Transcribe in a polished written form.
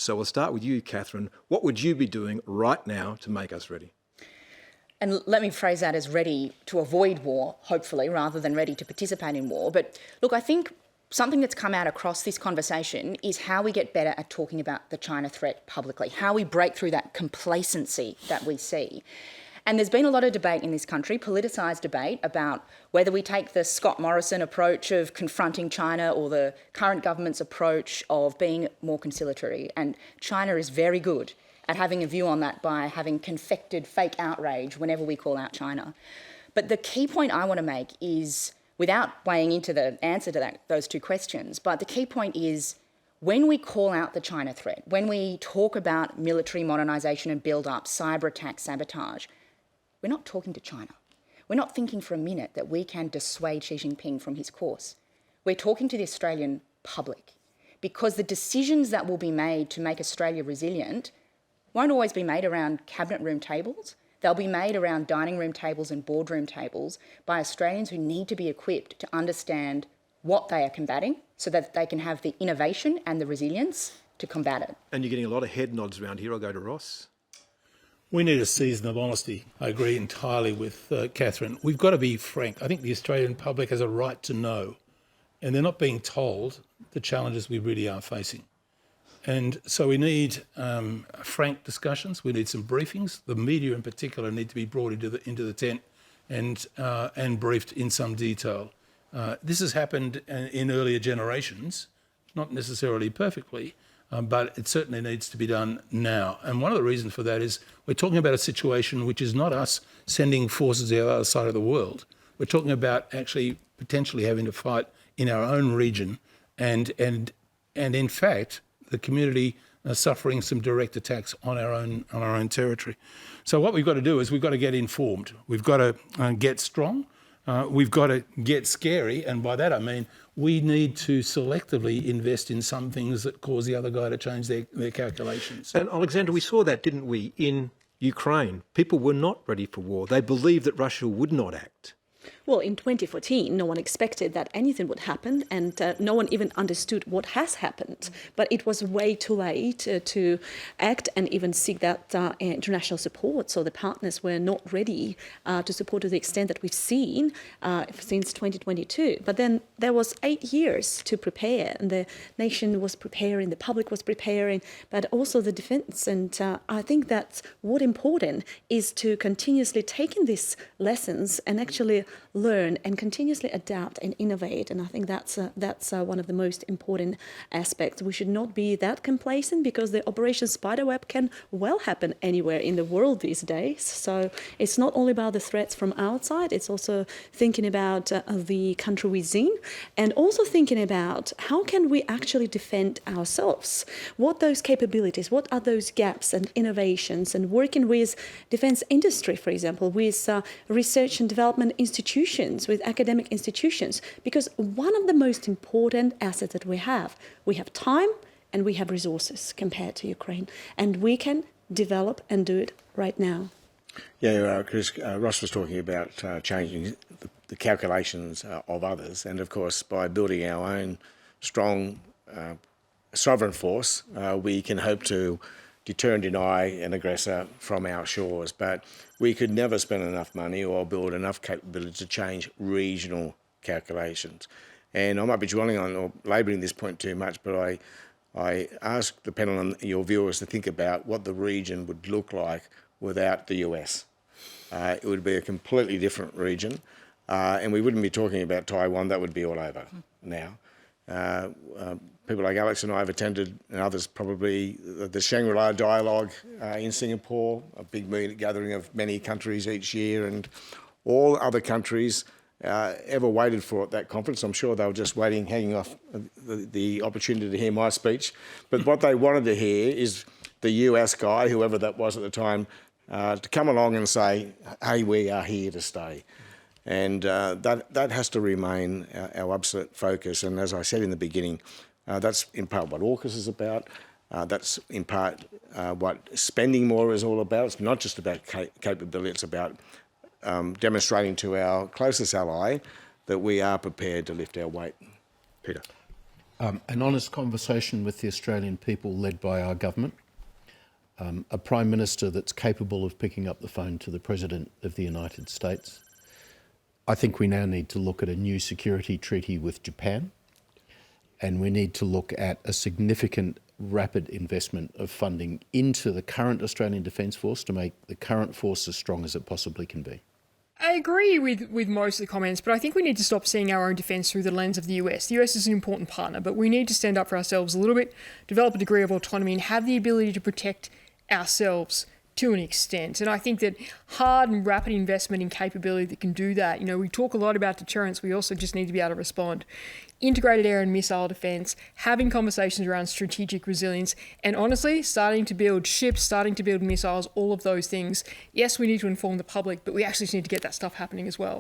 So we'll start with you, Catherine. What would you be doing right now to make us ready? And let me phrase that as ready to avoid war, hopefully, rather than ready to participate in war. But look, I think something that's come out across this conversation is how we get better at talking about the China threat publicly, how we break through that complacency that we see. And there's been a lot of debate in this country, politicised debate, about whether we take the Scott Morrison approach of confronting China or the current government's approach of being more conciliatory. And China is very good at having a view on that by having confected fake outrage whenever we call out China. But the key point I want to make is, without weighing into the answer to those two questions, but the key point is when we call out the China threat, when we talk about military modernisation and build-up, cyber attack, sabotage, we're not talking to China. We're not thinking for a minute that we can dissuade Xi Jinping from his course. We're talking to the Australian public, because the decisions that will be made to make Australia resilient won't always be made around cabinet room tables. They'll be made around dining room tables and boardroom tables by Australians who need to be equipped to understand what they are combating so that they can have the innovation and the resilience to combat it. And you're getting a lot of head nods around here. I'll go to Ross. We need a season of honesty. I agree entirely with Catherine. We've got to be frank. I think the Australian public has a right to know, and they're not being told the challenges we really are facing. And so we need frank discussions. We need some briefings. The media in particular need to be brought into the tent and briefed in some detail. This has happened in earlier generations, not necessarily perfectly, but it certainly needs to be done now. And one of the reasons for that is we're talking about a situation which is not us sending forces to the other side of the world. We're talking about actually potentially having to fight in our own region, and in fact, the community suffering some direct attacks on our own territory. So what we've got to do is we've got to get informed. We've got to get strong. We've got to get scary, and by that I mean we need to selectively invest in some things that cause the other guy to change their calculations. And Alexander, we saw that, didn't we, in Ukraine? People were not ready for war. They believed that Russia would not act. Well, in 2014, no one expected that anything would happen, and no one even understood what has happened. But it was way too late to act and even seek that international support. So the partners were not ready to support to the extent that we've seen since 2022. But then there was 8 years to prepare, and the nation was preparing, the public was preparing, but also the defence. And I think that's what's important is to continuously take in these lessons and actually learn and continuously adapt and innovate. And I think that's one of the most important aspects. We should not be that complacent, because the Operation Spiderweb can well happen anywhere in the world these days. So it's not only about the threats from outside, it's also thinking about the country within, and also thinking about how can we actually defend ourselves? What those capabilities, what are those gaps and innovations, and working with defence industry, for example, with research and development institutions, with academic institutions, because one of the most important assets that we have time and we have resources compared to Ukraine, and we can develop and do it right now. Yeah, Chris, Ross was talking about changing the calculations of others, and of course by building our own strong sovereign force, we can hope to deter and deny an aggressor from our shores. But we could never spend enough money or build enough capability to change regional calculations. And I might be dwelling on or labouring this point too much, but I ask the panel and your viewers to think about what the region would look like without the US. It would be a completely different region, and we wouldn't be talking about Taiwan. That would be all over now. People like Alex and I have attended, and others probably, the Shangri-La Dialogue in Singapore, a big gathering of many countries each year, and all other countries ever waited for at that conference. I'm sure they were just waiting, hanging off the opportunity to hear my speech. But what they wanted to hear is the US guy, whoever that was at the time, to come along and say, hey, we are here to stay. And that has to remain our absolute focus. And as I said in the beginning, that's in part what AUKUS is about. That's in part what spending more is all about. It's not just about capability, it's about demonstrating to our closest ally that we are prepared to lift our weight. Peter. An honest conversation with the Australian people led by our government, a Prime Minister that's capable of picking up the phone to the President of the United States. I think we now need to look at a new security treaty with Japan, and we need to look at a significant rapid investment of funding into the current Australian Defence Force to make the current force as strong as it possibly can be. I agree with most of the comments, but I think we need to stop seeing our own defence through the lens of the US. The US is an important partner, but we need to stand up for ourselves a little bit, develop a degree of autonomy, and have the ability to protect ourselves to an extent. And I think that hard and rapid investment in capability that can do that, we talk a lot about deterrence, we also just need to be able to respond. Integrated air and missile defence, having conversations around strategic resilience, and honestly, starting to build ships, starting to build missiles, all of those things. Yes, we need to inform the public, but we actually just need to get that stuff happening as well.